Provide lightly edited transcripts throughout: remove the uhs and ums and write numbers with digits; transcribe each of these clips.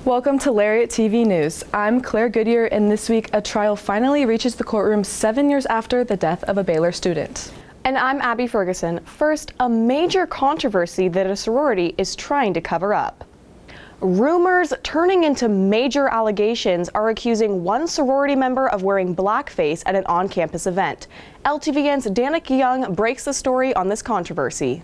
Welcome to Lariat TV News. I'm Claire Goodyear, and this week a trial finally reaches the courtroom 7 years after the death of a Baylor student. And I'm Abby Ferguson. First, a major controversy that a sorority is trying to cover up. Rumors turning into major allegations are accusing one sorority member of wearing blackface at an on-campus event. LTVN's Danica Young breaks the story on this controversy.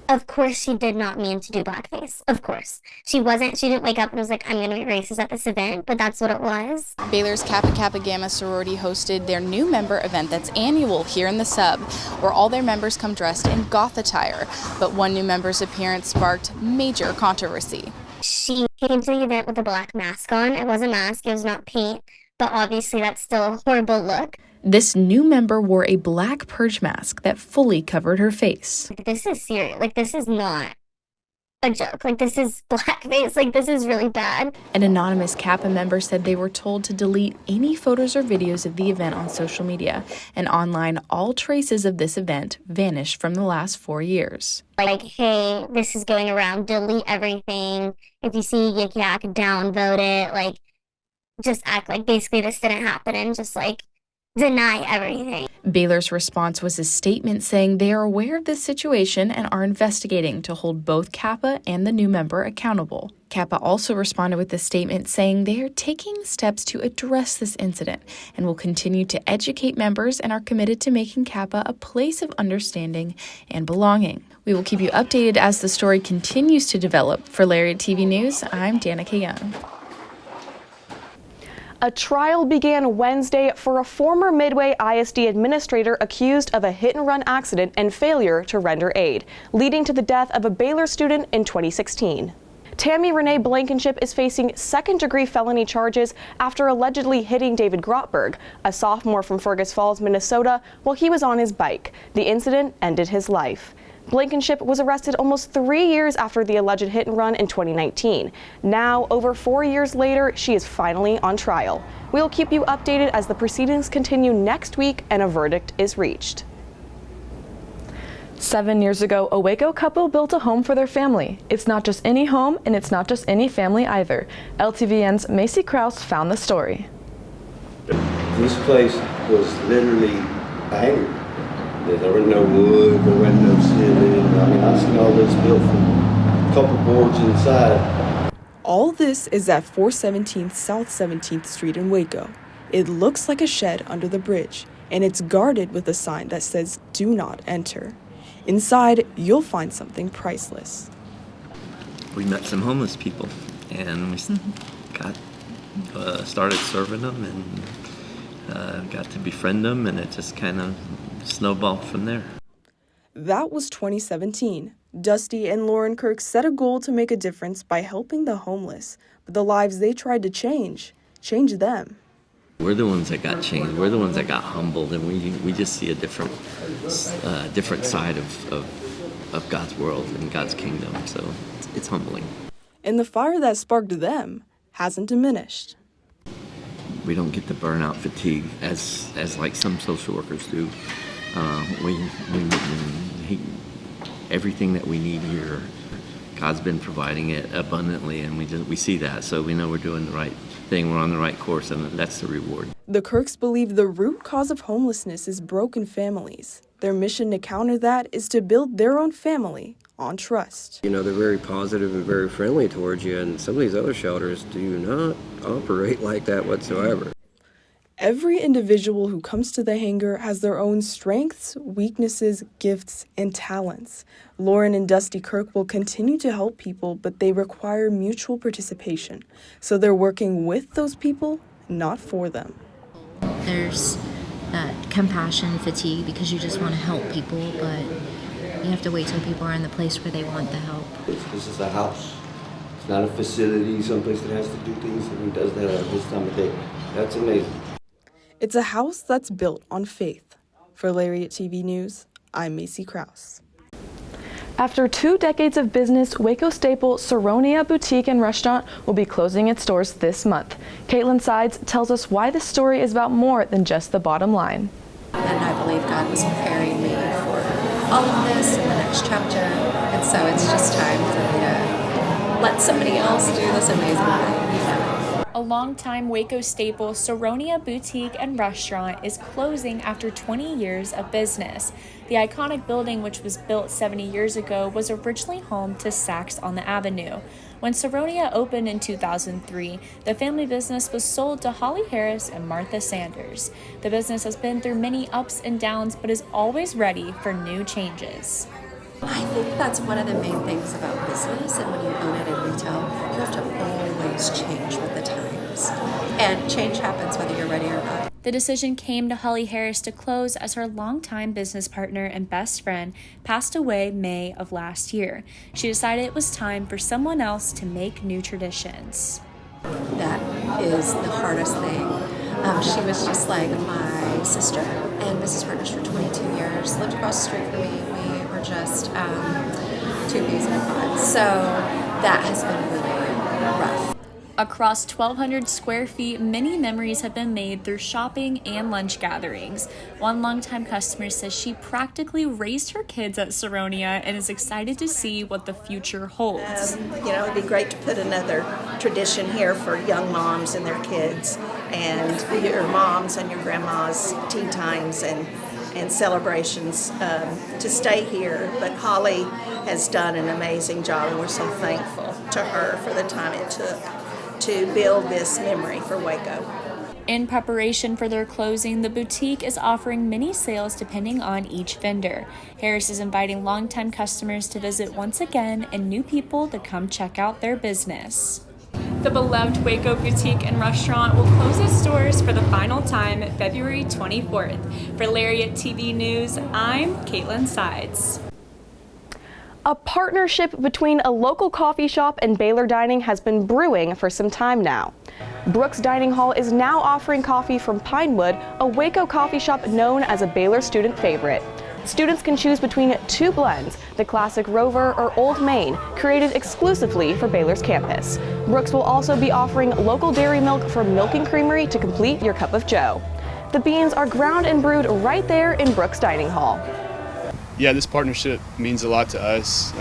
Of course she did not mean to do blackface. Of course. She didn't wake up and was like, I'm going to be racist at this event, but that's what it was. Baylor's Kappa Kappa Gamma sorority hosted their new member event that's annual here in the sub, where all their members come dressed in goth attire. But one new member's appearance sparked major controversy. She came to the event with a black mask on. It was a mask, it was not paint, but obviously that's still a horrible look. This new member wore a black purge mask that fully covered her face. This is serious. This is not a joke. This is blackface. This is really bad. An anonymous Kappa member said they were told to delete any photos or videos of the event on social media, and online all traces of this event vanished from the last 4 years. Hey, this is going around, delete everything. If you see Yik Yak, downvote it. Just act like basically this didn't happen and just deny everything. Baylor's response was a statement saying they are aware of this situation and are investigating to hold both Kappa and the new member accountable. Kappa also responded with a statement saying they are taking steps to address this incident and will continue to educate members and are committed to making Kappa a place of understanding and belonging. We will keep you updated as the story continues to develop. For Lariat TV News, I'm Danica Young. A trial began Wednesday for a former Midway ISD administrator accused of a hit-and-run accident and failure to render aid, leading to the death of a Baylor student in 2016. Tammy Renee Blankenship is facing second-degree felony charges after allegedly hitting David Grotberg, a sophomore from Fergus Falls, Minnesota, while he was on his bike. The incident ended his life. Blankenship was arrested almost 3 years after the alleged hit and run in 2019. Now, over 4 years later, she is finally on trial. We'll keep you updated as the proceedings continue next week and a verdict is reached. 7 years ago, a Waco couple built a home for their family. It's not just any home, and it's not just any family either. LTVN's Macy Krause found the story. This place was literally a hangar. There was no wood, there was no ceiling. I've seen all this built from a couple boards inside. All this is at 417 South 17th Street in Waco. It looks like a shed under the bridge, and it's guarded with a sign that says, "Do not enter." Inside, you'll find something priceless. We met some homeless people, and we started serving them and got to befriend them, and it just kind of snowballed from there. That was 2017. Dusty and Lauren Kirk set a goal to make a difference by helping the homeless, but the lives they tried to change them. We're the ones that got changed. We're the ones that got humbled, and we just see a different side of God's world and God's kingdom. So it's humbling. And the fire that sparked them hasn't diminished. We don't get the burnout fatigue as like some social workers do. Everything that we need here, God's been providing it abundantly, and we see that, so we know we're doing the right thing. We're on the right course, and that's the reward. The Kirks believe the root cause of homelessness is broken families. Their mission to counter that is to build their own family on trust. They're very positive and very friendly towards you, and some of these other shelters do not operate like that whatsoever. Every individual who comes to the hangar has their own strengths, weaknesses, gifts, and talents. Lauren and Dusty Kirk will continue to help people, but they require mutual participation. So they're working with those people, not for them. There's that compassion fatigue because you just want to help people, but you have to wait till people are in the place where they want the help. This is a house. It's not a facility, someplace that has to do things, and does that at this time of day. That's amazing. It's a house that's built on faith. For Lariat TV News, I'm Macy Krause. After 2 decades of business, Waco staple Cerona Boutique and Restaurant will be closing its doors this month. Caitlin Sides tells us why this story is about more than just the bottom line. And I believe God was preparing me for all of this in the next chapter, and so it's just time for me to let somebody else do this amazing thing. A longtime Waco staple, Sorority Boutique and Restaurant is closing after 20 years of business. The iconic building, which was built 70 years ago, was originally home to Saks on the Avenue. When Sorority opened in 2003, the family business was sold to Holly Harris and Martha Sanders. The business has been through many ups and downs, but is always ready for new changes. I think that's one of the main things about business, and when you own it in retail, you have to always change with the times. And change happens whether you're ready or not. The decision came to Holly Harris to close as her longtime business partner and best friend passed away May of last year. She decided it was time for someone else to make new traditions. That is the hardest thing. She was just like my sister and business partners for 22 years, lived across the street from me. We were just two peas in a pod. So that has been really rough. Across 1,200 square feet, many memories have been made through shopping and lunch gatherings. One longtime customer says she practically raised her kids at Cerona and is excited to see what the future holds. It'd be great to put another tradition here for young moms and their kids, and your moms and your grandmas' tea times and celebrations to stay here. But Holly has done an amazing job, and we're so thankful to her for the time it took to build this memory for Waco. In preparation for their closing, the boutique is offering mini sales depending on each vendor. Harris is inviting longtime customers to visit once again and new people to come check out their business. The beloved Waco Boutique and Restaurant will close its doors for the final time February 24th. For Lariat TV News, I'm Caitlin Sides. A partnership between a local coffee shop and Baylor Dining has been brewing for some time now. Brooks Dining Hall is now offering coffee from Pinewood, a Waco coffee shop known as a Baylor student favorite. Students can choose between two blends, the classic Rover or Old Main, created exclusively for Baylor's campus. Brooks will also be offering local dairy milk from Milking Creamery to complete your cup of joe. The beans are ground and brewed right there in Brooks Dining Hall. Yeah, this partnership means a lot to us.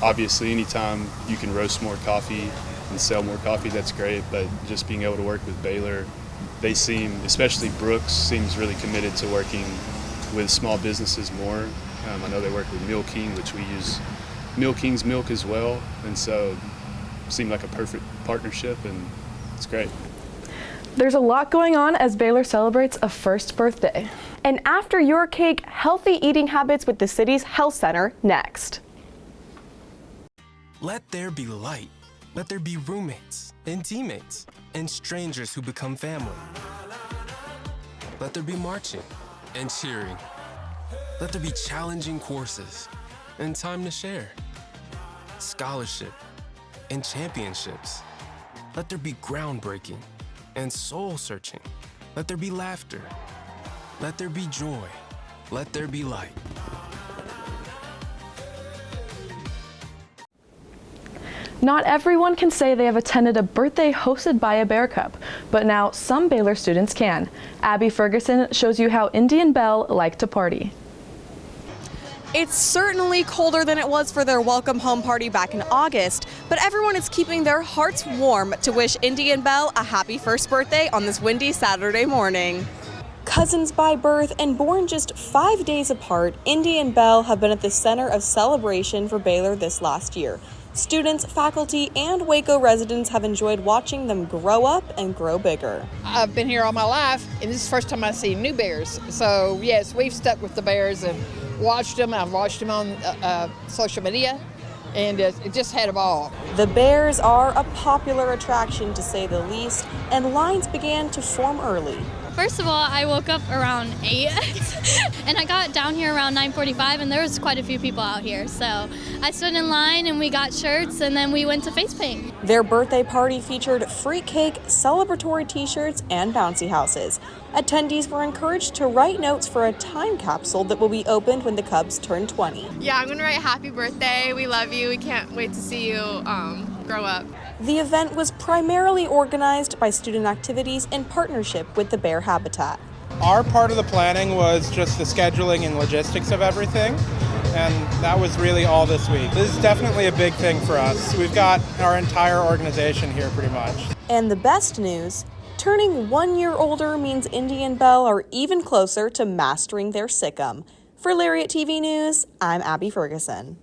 Obviously, anytime you can roast more coffee and sell more coffee, that's great. But just being able to work with Baylor, they seem, especially Brooks, seems really committed to working with small businesses more. I know they work with Milking, which we use Milking's milk as well. And so it seemed like a perfect partnership, and it's great. There's a lot going on as Baylor celebrates a first birthday. And after your cake, healthy eating habits with the city's health center next. Let there be light. Let there be roommates and teammates and strangers who become family. Let there be marching and cheering. Let there be challenging courses and time to share. Scholarship and championships. Let there be groundbreaking and soul-searching. Let there be laughter. Let there be joy. Let there be light. Not everyone can say they have attended a birthday hosted by a Bear Cup, but now some Baylor students can. Abby Ferguson shows you how Indian Belle like to party. It's certainly colder than it was for their welcome home party back in August, but everyone is keeping their hearts warm to wish Indian Belle a happy first birthday on this windy Saturday morning. Cousins by birth and born just 5 days apart, Indy and Belle have been at the center of celebration for Baylor this last year. Students, faculty, and Waco residents have enjoyed watching them grow up and grow bigger. I've been here all my life, and this is the first time I see new bears. So yes, we've stuck with the bears and watched them. I've watched them on social media, and it just had a ball. The bears are a popular attraction, to say the least, and lines began to form early. First of all, I woke up around 8 and I got down here around 9:45, and there was quite a few people out here. So I stood in line and we got shirts, and then we went to face paint. Their birthday party featured free cake, celebratory t-shirts, and bouncy houses. Attendees were encouraged to write notes for a time capsule that will be opened when the Cubs turn 20. Yeah, I'm gonna write happy birthday, we love you, we can't wait to see you grow up. The event was primarily organized by student activities in partnership with the Bear Habitat. Our part of the planning was just the scheduling and logistics of everything. and that was really all this week. This is definitely a big thing for us. We've got our entire organization here pretty much. And the best news, turning 1 year older means Indy and Belle are even closer to mastering their Sikkim. For Lariat TV News, I'm Abby Ferguson.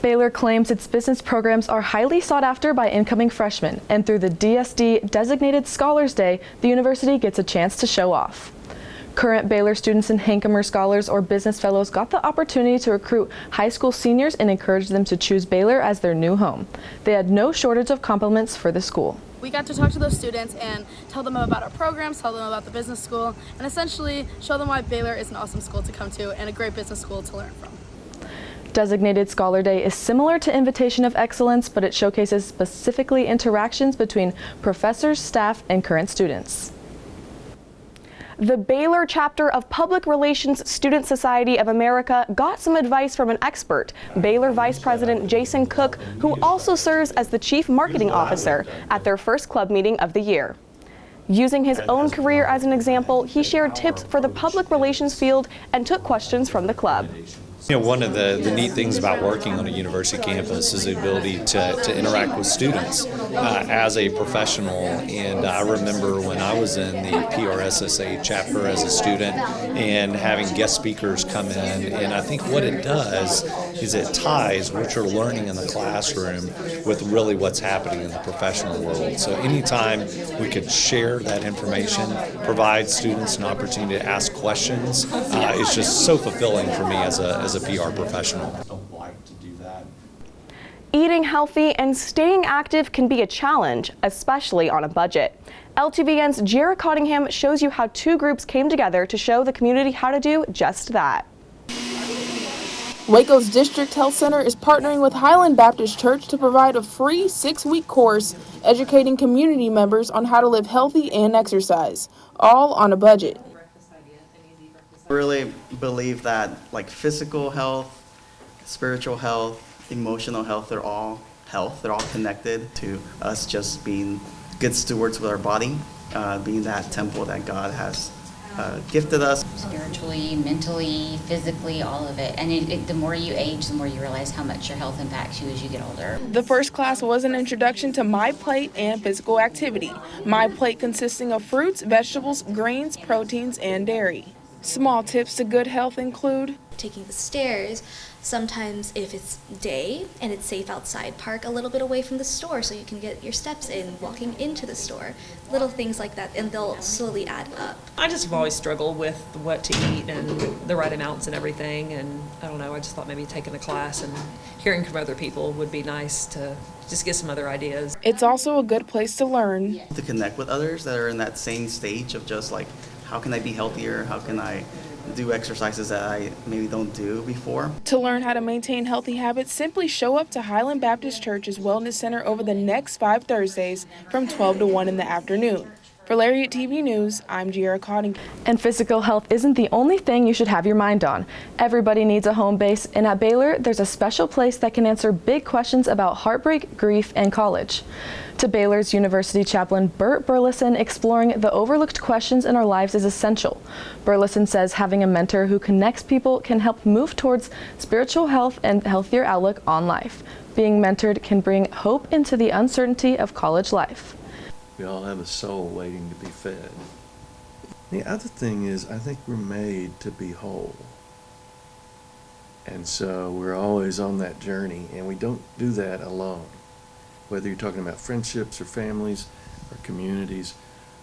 Baylor claims its business programs are highly sought after by incoming freshmen, and through the DSD Designated Scholars Day, the university gets a chance to show off. Current Baylor students and Hankomer Scholars or Business Fellows got the opportunity to recruit high school seniors and encourage them to choose Baylor as their new home. They had no shortage of compliments for the school. We got to talk to those students and tell them about our programs, tell them about the business school, and essentially show them why Baylor is an awesome school to come to and a great business school to learn from. Designated Scholar Day is similar to Invitation of Excellence, but it showcases specifically interactions between professors, staff, and current students. The Baylor chapter of Public Relations Student Society of America got some advice from an expert, Baylor Vice President Jason Cook, who also serves as the Chief Marketing Officer, at their first club meeting of the year. Using his own career as an example, he shared tips for the public relations field and took questions from the club. You know, one of the neat things about working on a university campus is the ability to interact with students as a professional. And I remember when I was in the PRSSA chapter as a student and having guest speakers come in. And I think what it does is it ties what you're learning in the classroom with really what's happening in the professional world. So anytime we could share that information, provide students an opportunity to ask questions, it's just so fulfilling for me as a PR professional. Eating healthy and staying active can be a challenge, especially on a budget. LTVN's Jared Cottingham shows you how two groups came together to show the community how to do just that. Waco's District Health Center is partnering with Highland Baptist Church to provide a free 6-week course educating community members on how to live healthy and exercise, all on a budget. Really believe that like physical health, spiritual health, emotional health, they're all health. They're all connected to us just being good stewards with our body, being that temple that God has gifted us. Spiritually, mentally, physically, all of it. And the more you age, the more you realize how much your health impacts you as you get older. The first class was an introduction to My Plate and physical activity. My Plate consisting of fruits, vegetables, grains, proteins, and dairy. Small tips to good health include taking the stairs, sometimes if it's day and it's safe outside, park a little bit away from the store so you can get your steps in, walking into the store, little things like that, and they'll slowly add up. I just have always struggled with what to eat and the right amounts and everything, and I don't know, I just thought maybe taking a class and hearing from other people would be nice to just get some other ideas. It's also a good place to learn. To connect with others that are in that same stage of just like, how can I be healthier? How can I do exercises that I maybe don't do before? To learn how to maintain healthy habits, simply show up to Highland Baptist Church's Wellness Center over the next 5 Thursdays from 12 to 1 in the afternoon. For Lariat TV News, I'm Jared Cottingham. And physical health isn't the only thing you should have your mind on. Everybody needs a home base, and at Baylor, there's a special place that can answer big questions about heartbreak, grief, and college. To Baylor's University Chaplain Bert Burleson, exploring the overlooked questions in our lives is essential. Burleson says having a mentor who connects people can help move towards spiritual health and healthier outlook on life. Being mentored can bring hope into the uncertainty of college life. We all have a soul waiting to be fed. The other thing is, I think we're made to be whole. And so we're always on that journey, and we don't do that alone. Whether you're talking about friendships or families or communities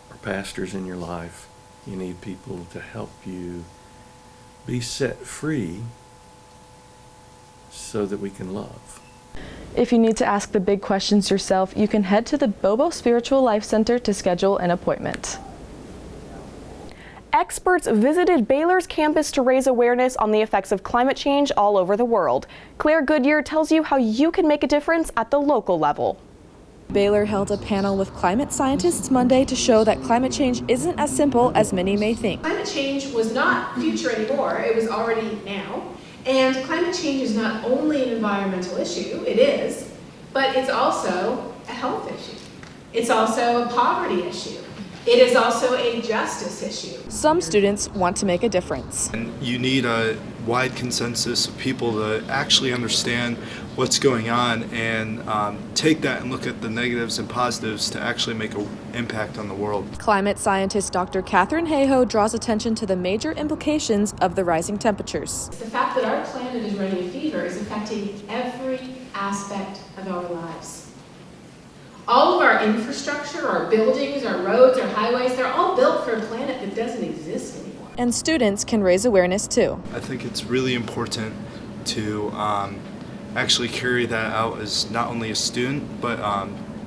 or pastors in your life, you need people to help you be set free so that we can love. If you need to ask the big questions yourself, you can head to the Bobo Spiritual Life Center to schedule an appointment. Experts visited Baylor's campus to raise awareness on the effects of climate change all over the world. Claire Goodyear tells you how you can make a difference at the local level. Baylor held a panel with climate scientists Monday to show that climate change isn't as simple as many may think. Climate change was not future anymore, it was already now. And climate change is not only an environmental issue, it is, but it's also a health issue. It's also a poverty issue. It is also a justice issue. Some students want to make a difference. And you need a wide consensus of people to actually understand what's going on and take that and look at the negatives and positives to actually make an impact on the world. Climate scientist Dr. Catherine Hayhoe draws attention to the major implications of the rising temperatures. The fact that our planet is running a fever is affecting every aspect of our lives. All of our infrastructure, our buildings, our roads, our highways, they're all built for a planet that doesn't exist anymore. And students can raise awareness too. I think it's really important to actually carry that out as not only a student, but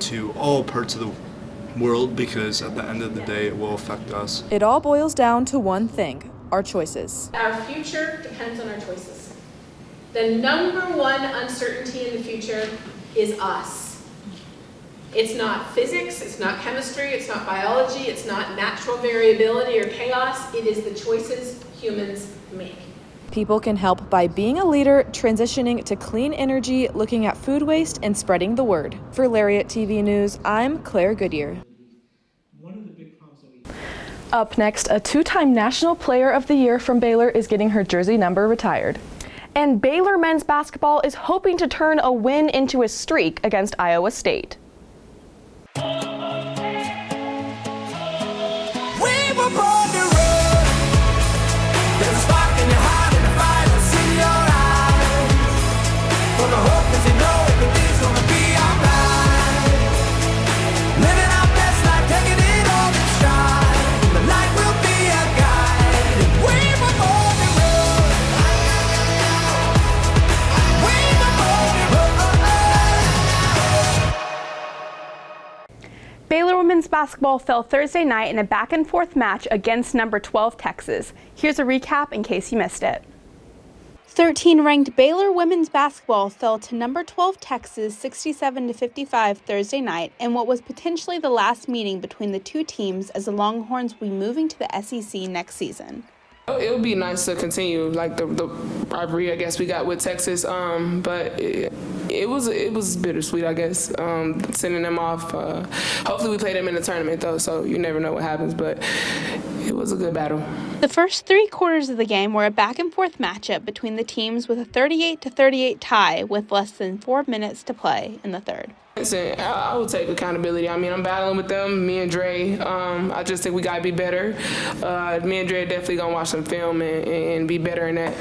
to all parts of the world, because at the end of the day, it will affect us. It all boils down to one thing: our choices. Our future depends on our choices. The number one uncertainty in the future is us. It's not physics, it's not chemistry, it's not biology, it's not natural variability or chaos. It is the choices humans make. People can help by being a leader, transitioning to clean energy, looking at food waste, and spreading the word. For Lariat TV News, I'm Claire Goodyear. Up next, a two-time National Player of the Year from Baylor is getting her jersey number retired. And Baylor men's basketball is hoping to turn a win into a streak against Iowa State. Baylor women's basketball fell Thursday night in a back-and-forth match against number 12 Texas. Here's a recap in case you missed it. 13th-ranked Baylor women's basketball fell to number 12 Texas 67-55 Thursday night in what was potentially the last meeting between the two teams as the Longhorns will be moving to the SEC next season. It would be nice to continue like the rivalry I guess we got with Texas, but it was bittersweet, I guess, sending them off. Hopefully we play them in the tournament though, so you never know what happens, but it was a good battle. The first 3 quarters of the game were a back-and-forth matchup between the teams with a 38-38 tie with less than 4 minutes to play in the third. I will take accountability. I mean, I'm battling with them, me and Dre. I just think we got to be better. Me and Dre are definitely going to watch some film and be better in the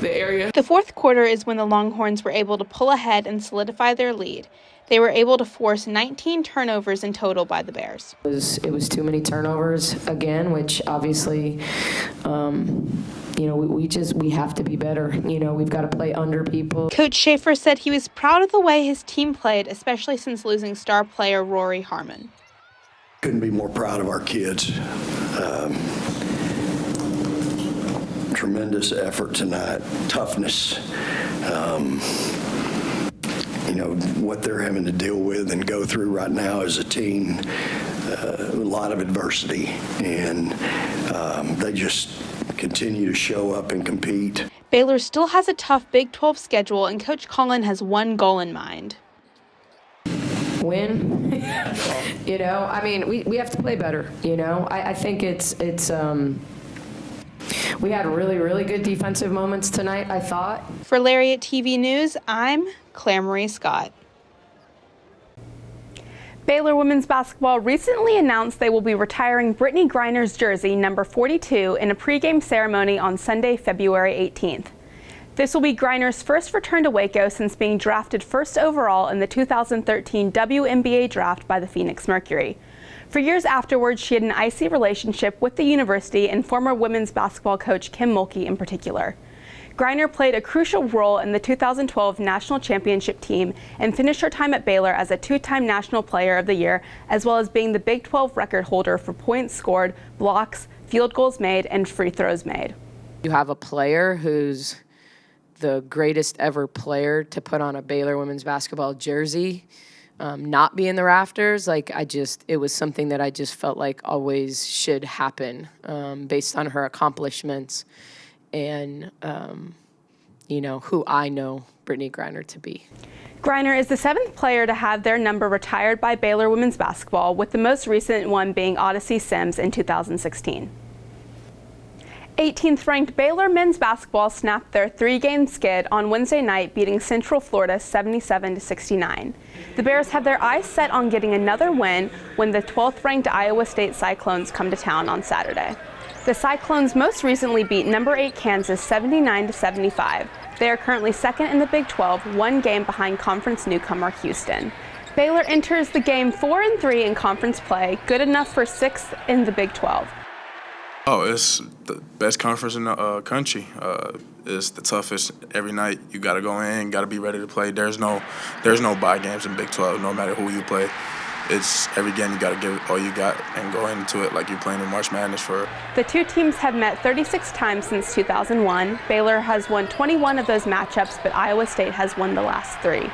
area. The fourth quarter is when the Longhorns were able to pull ahead and solidify their lead. They were able to force 19 turnovers in total by the Bears. It was too many turnovers again, which obviously, we have to be better. We've got to play under people. Coach Schaefer said he was proud of the way his team played, especially since losing star player Rory Harmon. Couldn't be more proud of our kids. Tremendous effort tonight, toughness. What they're having to deal with and go through right now as a team, a lot of adversity, and they just continue to show up and compete. Baylor still has a tough Big 12 schedule, and Coach Collin has one goal in mind. Win. We have to play better. I think it's we had really, really good defensive moments tonight, I thought. For Lariat TV News, I'm Claire Marie Scott. Baylor women's basketball recently announced they will be retiring Brittany Griner's jersey, number 42, in a pregame ceremony on Sunday, February 18th. This will be Griner's first return to Waco since being drafted first overall in the 2013 WNBA draft by the Phoenix Mercury. For years afterwards, she had an icy relationship with the university and former women's basketball coach Kim Mulkey in particular. Griner played a crucial role in the 2012 National Championship team and finished her time at Baylor as a 2-time National Player of the Year, as well as being the Big 12 record holder for points scored, blocks, field goals made, and free throws made. You have a player who's the greatest ever player to put on a Baylor women's basketball jersey, not be in the rafters. It was something that I just felt like always should happen based on her accomplishments. And, who I know Brittany Griner to be. Griner is the 7th player to have their number retired by Baylor women's basketball, with the most recent one being Odyssey Sims in 2016. 18th ranked Baylor men's basketball snapped their 3-game skid on Wednesday night, beating Central Florida 77-69. The Bears have their eyes set on getting another win when the 12th ranked Iowa State Cyclones come to town on Saturday. The Cyclones most recently beat number 8 Kansas 79-75. They are currently second in the Big 12, 1 game behind conference newcomer Houston. Baylor enters the game 4-3 in conference play, good enough for 6th in the Big 12. Oh, it's the best conference in the country. It's the toughest every night. You got to go in, got to be ready to play. There's no bye games in Big 12, no matter who you play. It's every game you got to give it all you got and go into it like you're playing in March Madness for. The two teams have met 36 times since 2001. Baylor has won 21 of those matchups, but Iowa State has won the last 3.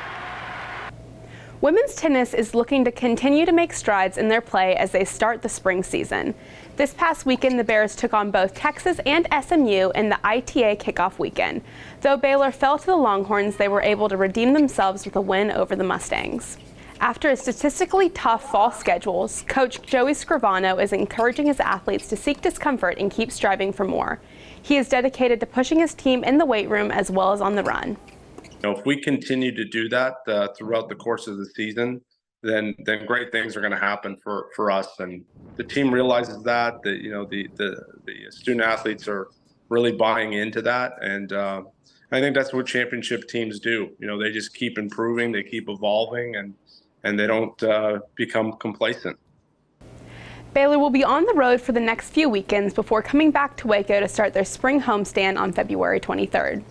Women's tennis is looking to continue to make strides in their play as they start the spring season. This past weekend, the Bears took on both Texas and SMU in the ITA kickoff weekend. Though Baylor fell to the Longhorns, they were able to redeem themselves with a win over the Mustangs. After a statistically tough fall schedule, Coach Joey Scrivano is encouraging his athletes to seek discomfort and keep striving for more. He is dedicated to pushing his team in the weight room as well as on the run. If we continue to do that throughout the course of the season, then great things are going to happen for us. And the team realizes that the student athletes are really buying into that. And I think that's what championship teams do. They just keep improving, they keep evolving, and they don't become complacent. Baylor will be on the road for the next few weekends before coming back to Waco to start their spring homestand on February 23rd.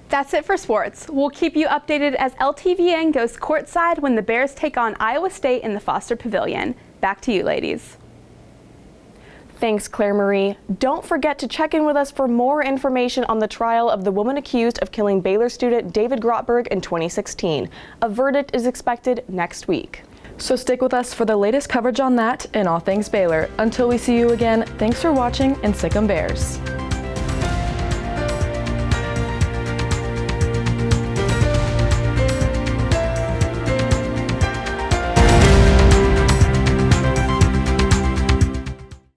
That's it for sports. We'll keep you updated as LTVN goes courtside when the Bears take on Iowa State in the Foster Pavilion. Back to you, ladies. Thanks, Claire Marie. Don't forget to check in with us for more information on the trial of the woman accused of killing Baylor student David Grotberg in 2016. A verdict is expected next week. So stick with us for the latest coverage on that and all things Baylor. Until we see you again, thanks for watching and Sic 'em Bears.